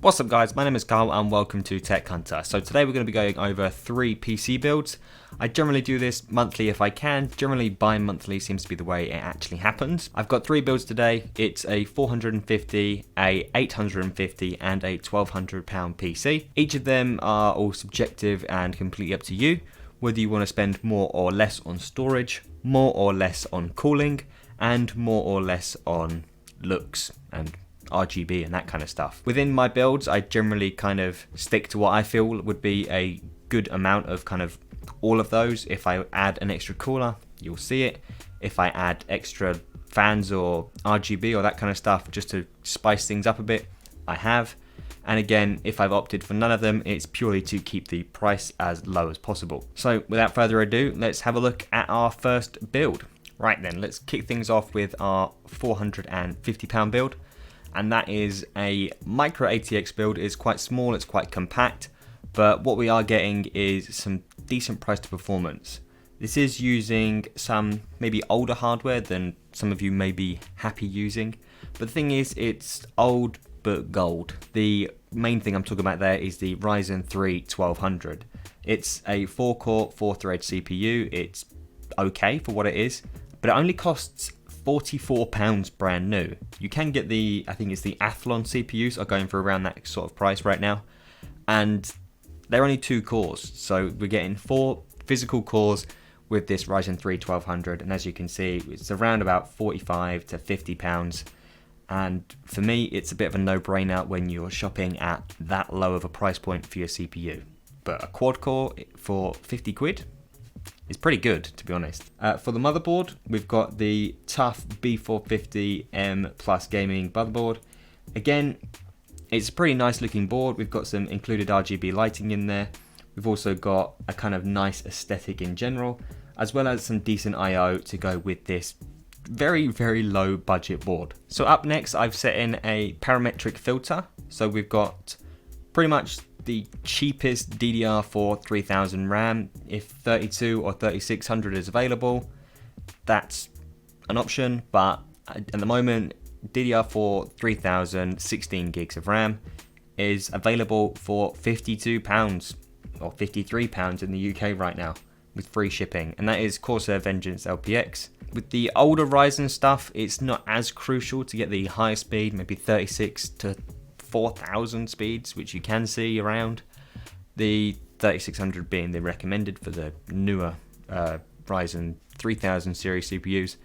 What's up guys, my name is Carl and welcome to Tech Hunter. So today we're going to be going over 3 PC builds. I generally do this monthly if I can, generally bi-monthly seems to be the way it actually happens. I've got 3 builds today. It's a 450, a 850 and a £1,200 PC. Each of them are all subjective and completely up to you, whether you want to spend more or less on storage, more or less on cooling, and more or less on looks and RGB and that kind of stuff. Within my builds, I generally kind of stick to what I feel would be a good amount of kind of all of those. If I add an extra cooler, you'll see it. If I add extra fans or RGB or that kind of stuff just to spice things up a bit, I have. And again, if I've opted for none of them, it's purely to keep the price as low as possible. So without further ado, let's have a look at our first build. Right then, let's kick things off with our £450 build. And that is a micro ATX build. It's quite small, it's quite compact, but what we are getting is some decent price to performance. This is using some maybe older hardware than some of you may be happy using, but the thing is, it's old but gold. The main thing I'm talking about there is the Ryzen 3 1200. It's a 4-core, 4-thread CPU. It's okay for what it is, but it only costs £44 brand new. You can get the, I think it's the Athlon CPUs are going for around that sort of price right now, and they're only 2 cores, so we're getting 4 physical cores with this Ryzen 3 1200, and as you can see, it's around about 45 to 50 pounds. And for me, it's a bit of a no-brainer when you're shopping at that low of a price point for your CPU. But a quad core for 50 quid. It's pretty good, to be honest. For the motherboard, we've got the TUF B450M Plus Gaming motherboard. Again, it's a pretty nice looking board. We've got some included RGB lighting in there. We've also got a kind of nice aesthetic in general, as well as some decent I/O to go with this very, very low budget board. So up next, I've set in a parametric filter. So we've got pretty much the cheapest DDR4 3000 RAM. If 32 or 3600 is available, that's an option, but at the moment DDR4 3000 16 gigs of RAM is available for £52 or £53 in the UK right now with free shipping, and that is Corsair Vengeance LPX. With the older Ryzen stuff, it's not as crucial to get the higher speed, maybe 36 to 4000 speeds, which you can see around. The 3600 being the recommended for the newer Ryzen 3000 series CPUs,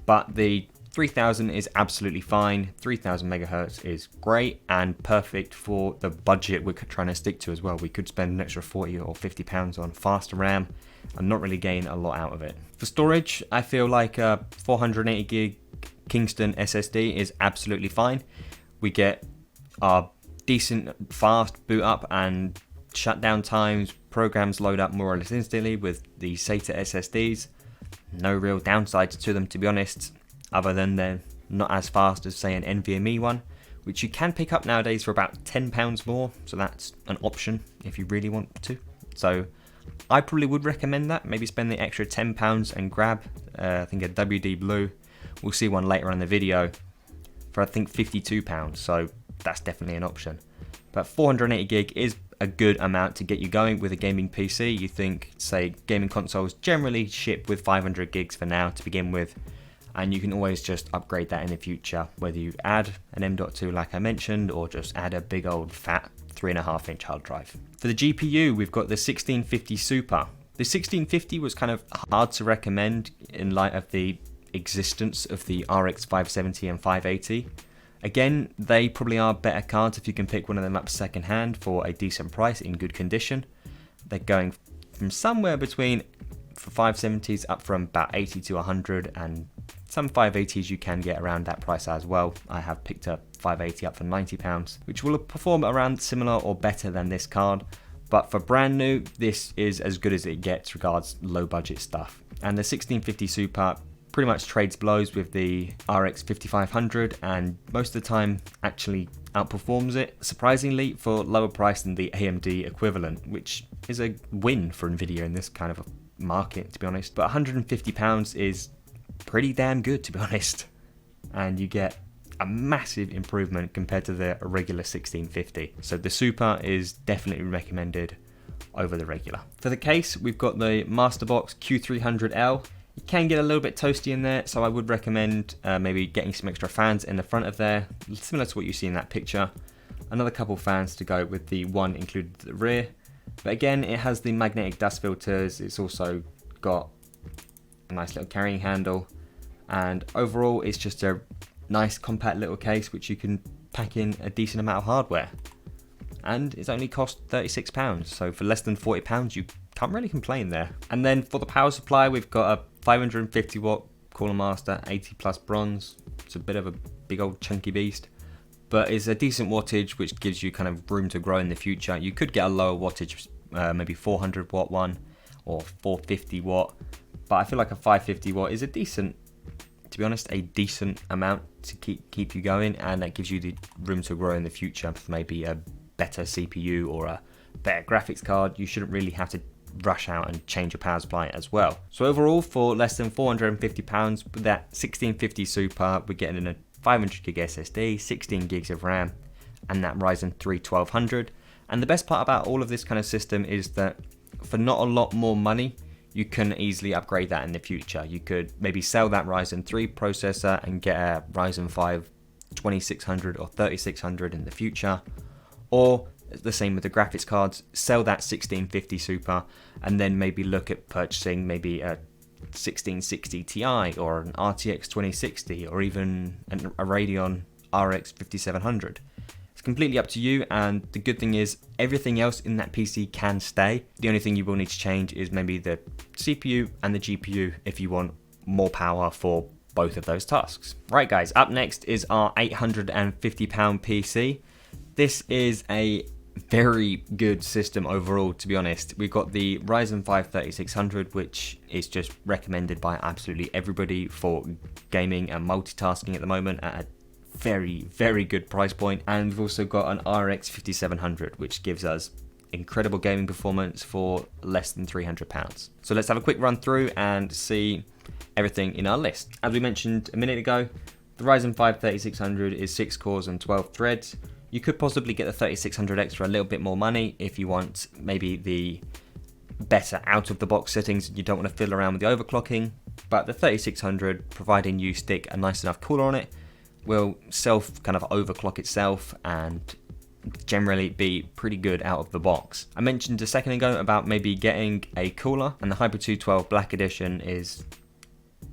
but the 3000 is absolutely fine. 3000 megahertz is great and perfect for the budget we're trying to stick to as well. We could spend an extra 40 or 50 pounds on faster RAM and not really gain a lot out of it. For storage, I feel like a 480 gig Kingston SSD is absolutely fine. We get our decent fast boot up and shutdown times. Programs load up more or less instantly with the SATA SSDs. No real downsides to them, to be honest, other than they're not as fast as, say, an NVMe one, which you can pick up nowadays for about £10 more, so that's an option if you really want to. So I probably would recommend that. Maybe spend the extra £10 and grab, I think, a WD Blue. We'll see one later on in the video for, I think, £52, so that's definitely an option. But 480 gig is a good amount to get you going with a gaming PC. You think, say, gaming consoles generally ship with 500 gigs for now to begin with, and you can always just upgrade that in the future, whether you add an M.2 like I mentioned, or just add a big old fat 3.5-inch hard drive. For the GPU, we've got the 1650 Super. The 1650 was kind of hard to recommend in light of the existence of the RX 570 and 580. Again, they probably are better cards if you can pick one of them up second hand for a decent price in good condition. They're going from somewhere between, for 570s, up from about 80 to 100, and some 580s you can get around that price as well. I have picked up 580 up for £90, which will perform around similar or better than this card. But for brand new, this is as good as it gets regards low budget stuff. And the 1650 Super pretty much trades blows with the RX 5500, and most of the time actually outperforms it, surprisingly, for lower price than the AMD equivalent, which is a win for Nvidia in this kind of a market, to be honest. But £150 is pretty damn good, to be honest, and you get a massive improvement compared to the regular 1650. So the Super is definitely recommended over the regular. For the case, we've got the Masterbox Q300L. It can get a little bit toasty in there, so I would recommend maybe getting some extra fans in the front of there, similar to what you see in that picture. Another couple fans to go with the one included at the rear. But again, it has the magnetic dust filters. It's also got a nice little carrying handle. And overall, it's just a nice compact little case which you can pack in a decent amount of hardware. And it's only cost £36, so for less than £40 you can't really complain there. And then for the power supply, we've got a 550 watt Cooler Master 80 plus bronze. It's a bit of a big old chunky beast, but it's a decent wattage which gives you kind of room to grow in the future. You could get a lower wattage, maybe 400 watt one or 450 watt, but I feel like a 550 watt is a decent, to be honest, a decent amount to keep you going, and that gives you the room to grow in the future for maybe a better CPU or a better graphics card. You shouldn't really have to rush out and change your power supply as well. So overall, for less than £450 with that 1650 Super, we're getting a 500 gig SSD, 16 gigs of RAM, and that Ryzen 3 1200. And the best part about all of this kind of system is that for not a lot more money, you can easily upgrade that in the future. You could maybe sell that Ryzen 3 processor and get a Ryzen 5 2600 or 3600 in the future. Or the same with the graphics cards, sell that 1650 Super and then maybe look at purchasing maybe a 1660 Ti or an RTX 2060 or even a Radeon RX 5700. It's completely up to you, and the good thing is everything else in that PC can stay. The only thing you will need to change is maybe the CPU and the GPU if you want more power for both of those tasks. Right guys, up next is our £850 PC. This is a very good system overall, to be honest. We've got the Ryzen 5 3600, which is just recommended by absolutely everybody for gaming and multitasking at the moment at a very good price point. And we've also got an RX 5700, which gives us incredible gaming performance for less than £300. So let's have a quick run through and see everything in our list. As we mentioned a minute ago, the Ryzen 5 3600 is 6 cores and 12 threads. You could possibly get the 3600X for a little bit more money if you want maybe the better out of the box settings and you don't want to fiddle around with the overclocking. But the 3600, providing you stick a nice enough cooler on it, will kind of overclock itself and generally be pretty good out of the box. I mentioned a second ago about maybe getting a cooler, and the Hyper 212 Black Edition is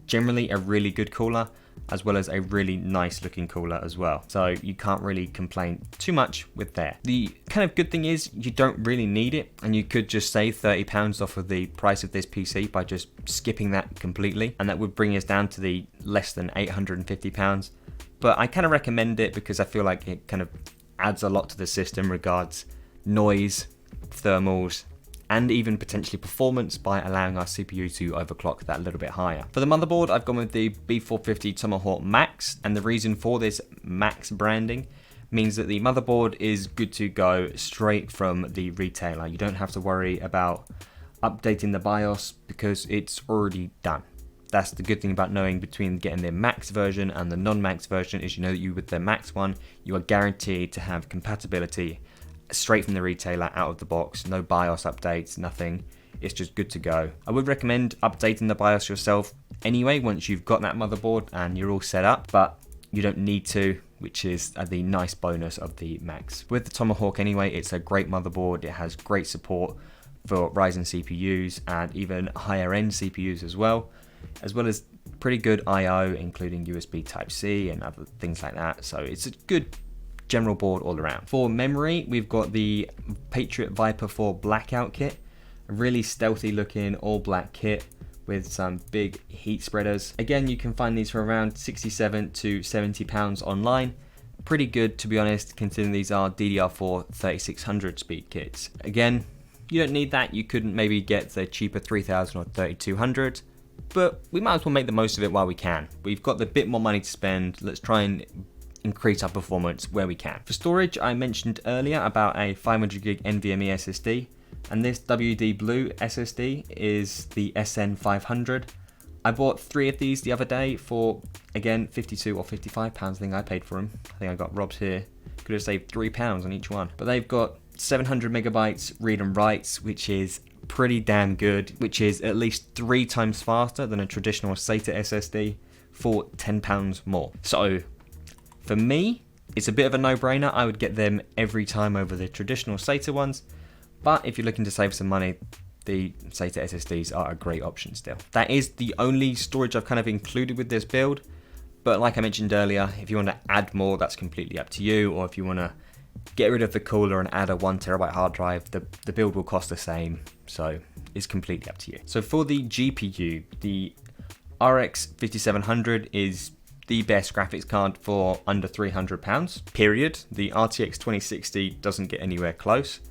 generally a really good cooler, as well as a really nice looking cooler as well. So you can't really complain too much with there. The kind of good thing is you don't really need it, and you could just save £30 off of the price of this PC by just skipping that completely, and that would bring us down to the less than £850. But I kind of recommend it because I feel like it kind of adds a lot to the system regards noise, thermals, and even potentially performance by allowing our CPU to overclock that a little bit higher. For the motherboard, I've gone with the B450 Tomahawk Max, and the reason for this Max branding means that the motherboard is good to go straight from the retailer. You don't have to worry about updating the BIOS because it's already done. That's the good thing about knowing between getting the Max version and the non-Max version, is you know that you with the Max one, you are guaranteed to have compatibility straight from the retailer out of the box. No BIOS updates, nothing. It's just good to go. I would recommend updating the BIOS yourself anyway once you've got that motherboard and you're all set up, but you don't need to, which is the nice bonus of the Max. With the Tomahawk anyway, it's a great motherboard. It has great support for Ryzen CPUs and even higher end CPUs as well as pretty good I/O, including USB Type-C and other things like that. So it's a good general board all around. For memory, we've got the Patriot Viper 4 Blackout kit, a really stealthy looking all black kit with some big heat spreaders. Again, you can find these for around £67 to £70 online. Pretty good, to be honest, considering these are DDR4 3600 speed kits. Again, you don't need that. You couldn't maybe get the cheaper 3000 or 3200, but we might as well make the most of it while we can. We've got the bit more money to spend. Let's try and increase our performance where we can. For storage, I mentioned earlier about a 500 gig NVMe SSD, and this WD Blue SSD is the SN500. I bought 3 of these the other day for, again, 52 or 55 pounds. I think I paid for them. I think I got robbed here. Could have saved £3 on each one. But they've got 700 megabytes read and writes, which is pretty damn good, which is at least 3 times faster than a traditional SATA SSD for £10 more. So for me, it's a bit of a no-brainer. I would get them every time over the traditional SATA ones. But if you're looking to save some money, the SATA SSDs are a great option still. That is the only storage I've kind of included with this build. But like I mentioned earlier, if you want to add more, that's completely up to you. Or if you want to get rid of the cooler and add a 1TB hard drive, the build will cost the same. So it's completely up to you. So for the GPU, the RX 5700 is the best graphics card for under £300, period. The RTX 2060 doesn't get anywhere close.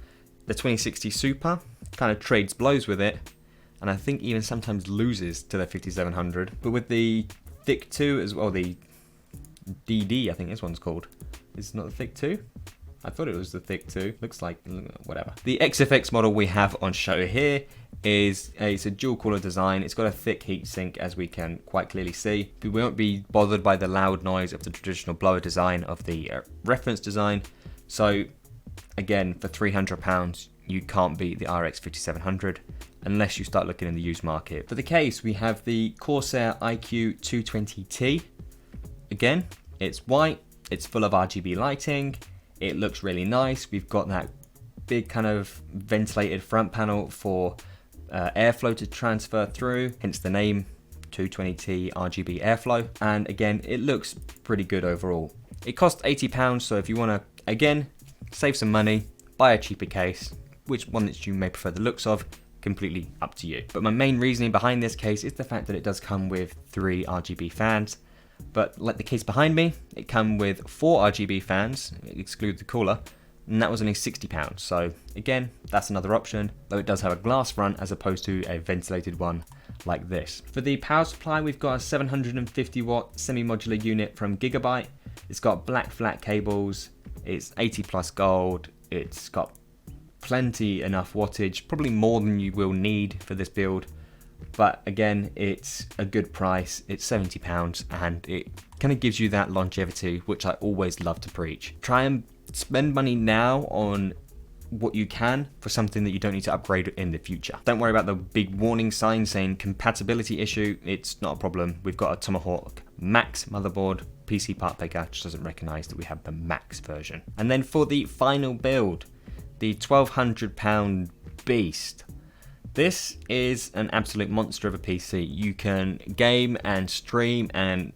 The 2060 Super kind of trades blows with it, and I think even sometimes loses to the 5700. But with the Thick 2 as well, the DD, I think this one's called. Is it not the Thick 2? I thought it was the Thick 2. Looks like, whatever. The XFX model we have on show here is it's a dual cooler design. It's got a thick heatsink, as we can quite clearly see. We won't be bothered by the loud noise of the traditional blower design of the reference design. So again, for £300, you can't beat the RX 5700 unless you start looking in the used market. For the case, we have the Corsair iQ 220T. Again, it's white, it's full of RGB lighting, it looks really nice. We've got that big kind of ventilated front panel for airflow to transfer through, hence the name 220T RGB airflow. And again, it looks pretty good overall. It costs £80, so if you want to, again, save some money, buy a cheaper case, which one that you may prefer the looks of, completely up to you. But my main reasoning behind this case is the fact that it does come with 3 RGB fans. But like the case behind me, it comes with 4 RGB fans, exclude the cooler, and that was only £60. So again, that's another option, though it does have a glass front as opposed to a ventilated one like this. For the power supply, we've got a 750 watt semi-modular unit from Gigabyte. It's got black flat cables, it's 80 plus gold, it's got plenty enough wattage, probably more than you will need for this build. But again, it's a good price, it's £70, and it kind of gives you that longevity, which I always love to preach. Try and spend money now on what you can for something that you don't need to upgrade in the future. Don't worry about the big warning sign saying compatibility issue, it's not a problem. We've got a Tomahawk Max motherboard. PC Part Picker just doesn't recognise that we have the Max version. And then for the final build, the £1,200 beast. This is an absolute monster of a PC. You can game and stream and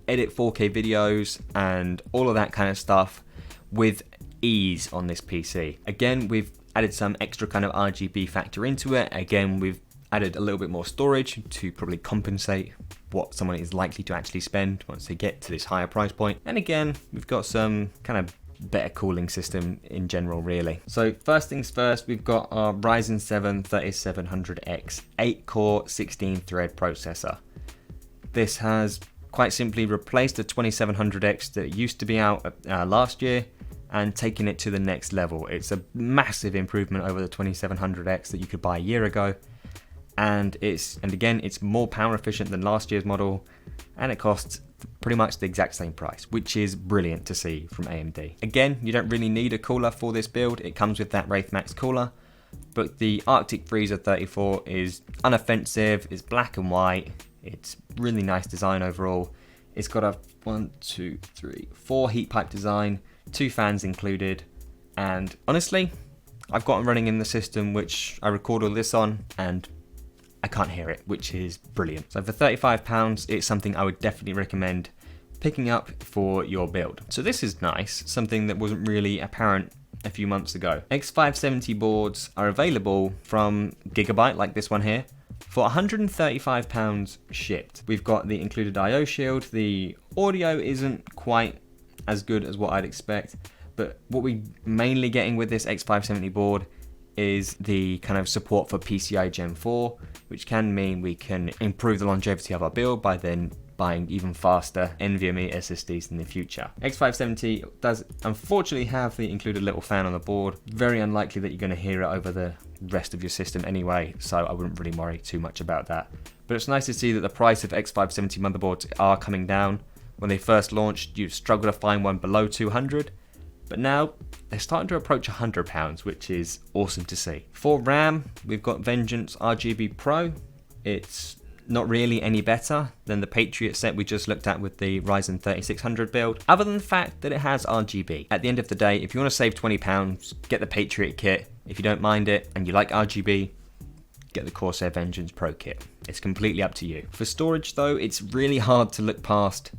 edit 4K videos and all of that kind of stuff with ease on this PC. Again, we've added some extra kind of RGB factor into it. Again, we've added a little bit more storage to probably compensate what someone is likely to actually spend once they get to this higher price point. And again, we've got some kind of better cooling system in general, really. So first things first, we've got our Ryzen 7 3700X 8-core 16-thread processor. This has quite simply replaced the 2700X that used to be out last year and taken it to the next level. It's a massive improvement over the 2700X that you could buy a year ago, and again, it's more power efficient than last year's model, and it costs pretty much the exact same price, which is brilliant to see from AMD. Again, you don't really need a cooler for this build. It comes with that Wraith Max cooler, but the Arctic Freezer 34 is unoffensive, it's black and white, it's really nice design overall. It's got a 4 heat pipe design, 2 fans included, and honestly, I've got them running in the system which I record all this on, and I can't hear it, which is brilliant. So for £35, it's something I would definitely recommend picking up for your build. So this is nice, something that wasn't really apparent a few months ago. X570 boards are available from Gigabyte, like this one here, for £135 shipped. We've got the included I/O shield. The audio isn't quite as good as what I'd expect, but what we're mainly getting with this X570 board is the kind of support for PCI Gen 4, which can mean we can improve the longevity of our build by then buying even faster NVMe SSDs in the future. X570 does unfortunately have the included little fan on the board. Very unlikely that you're going to hear it over the rest of your system anyway, so I wouldn't really worry too much about that. But it's nice to see that the price of X570 motherboards are coming down. When they first launched, you struggled to find one below 200, but now they're starting to approach £100, which is awesome to see. For RAM, we've got Vengeance RGB Pro. It's not really any better than the Patriot set we just looked at with the Ryzen 3600 build, other than the fact that it has RGB. At the end of the day, if you want to save £20, get the Patriot kit. If you don't mind it and you like RGB, get the Corsair Vengeance Pro kit. It's completely up to you. For storage though, it's really hard to look past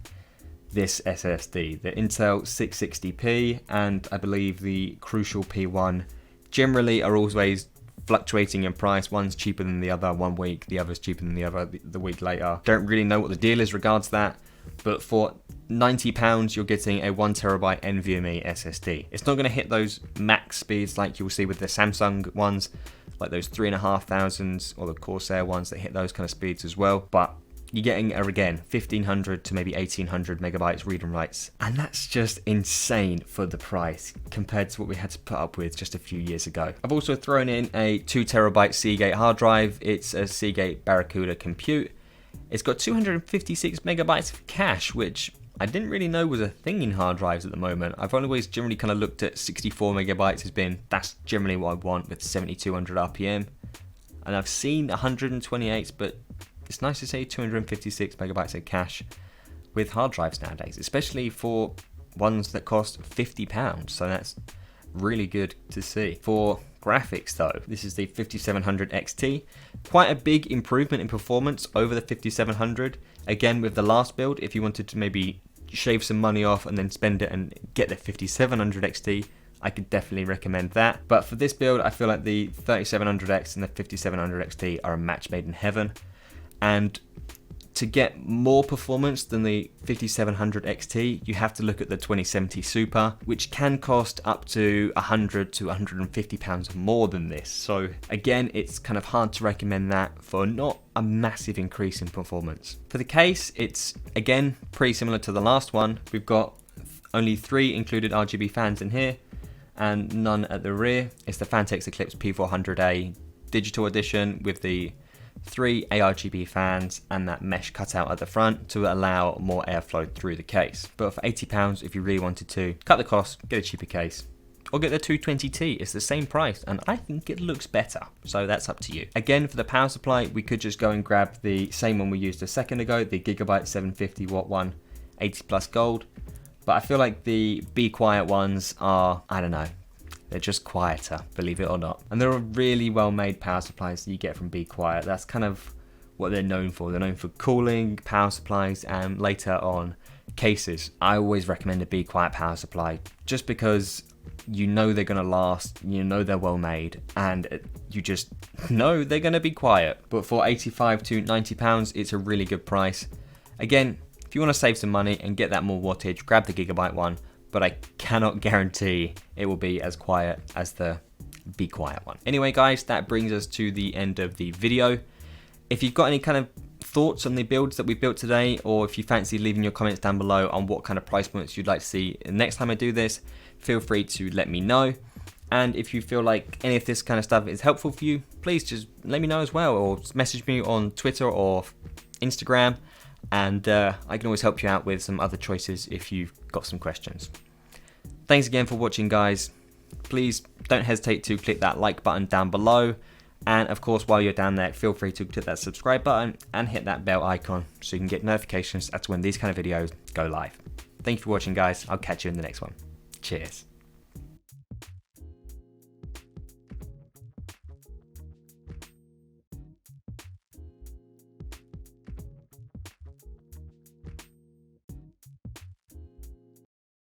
this SSD. The Intel 660p and I believe the Crucial P1 generally are always fluctuating in price. One's cheaper than the other one week, the other's cheaper than the other the week later. Don't really know what the deal is regards that, but for £90 you're getting a 1TB NVMe SSD. It's not going to hit those max speeds like you'll see with the Samsung ones, like those 3500s or the Corsair ones that hit those kind of speeds as well, but you're getting, again, 1500 to maybe 1800 megabytes read and writes. And that's just insane for the price compared to what we had to put up with just a few years ago. I've also thrown in a 2TB Seagate hard drive. It's a Seagate Barracuda Compute. It's got 256 megabytes of cache, which I didn't really know was a thing in hard drives at the moment. I've always generally kind of looked at 64 megabytes as being, that's generally what I want with 7200 RPM. And I've seen 128, but it's nice to see 256 megabytes of cache with hard drives nowadays, especially for ones that cost £50. So that's really good to see. For graphics though, this is the 5700 XT. Quite a big improvement in performance over the 5700. Again, with the last build, if you wanted to maybe shave some money off and then spend it and get the 5700 XT, I could definitely recommend that. But for this build, I feel like the 3700X and the 5700 XT are a match made in heaven. And to get more performance than the 5700 XT, you have to look at the 2070 Super, which can cost up to £100 to £150 more than this. So again, it's kind of hard to recommend that for not a massive increase in performance. For the case, it's again pretty similar to the last one. We've got only 3 included RGB fans in here and none at the rear. It's the Phanteks Eclipse P400A digital edition with the 3 ARGB fans and that mesh cutout at the front to allow more airflow through the case. But for £80, if you really wanted to cut the cost, get a cheaper case or get the 220T. It's the same price and I think it looks better, so that's up to you. Again, for the power supply, we could just go and grab the same one we used a second ago, the Gigabyte 750 watt one, 80 plus gold. But I feel like the Be Quiet ones are, I don't know, they're just quieter, believe it or not. And they're really well-made power supplies that you get from Be Quiet. That's kind of what they're known for. They're known for cooling, power supplies, and later on, cases. I always recommend a Be Quiet power supply just because you know they're going to last, you know they're well-made, and you just know they're going to be quiet. But for £85 to £90, it's a really good price. Again, if you want to save some money and get that more wattage, grab the Gigabyte one. But I cannot guarantee it will be as quiet as the Be Quiet one. Anyway guys, that brings us to the end of the video. If you've got any kind of thoughts on the builds that we built today, or if you fancy leaving your comments down below on what kind of price points you'd like to see next time I do this, feel free to let me know. And if you feel like any of this kind of stuff is helpful for you, please just let me know as well, or message me on Twitter or Instagram. And I can always help you out with some other choices if you've got some questions. Thanks again for watching guys. Please don't hesitate to click that like button down below. And of course, while you're down there, feel free to click that subscribe button and hit that bell icon so you can get notifications as to when these kind of videos go live. Thank you for watching guys. I'll catch you in the next one. Cheers.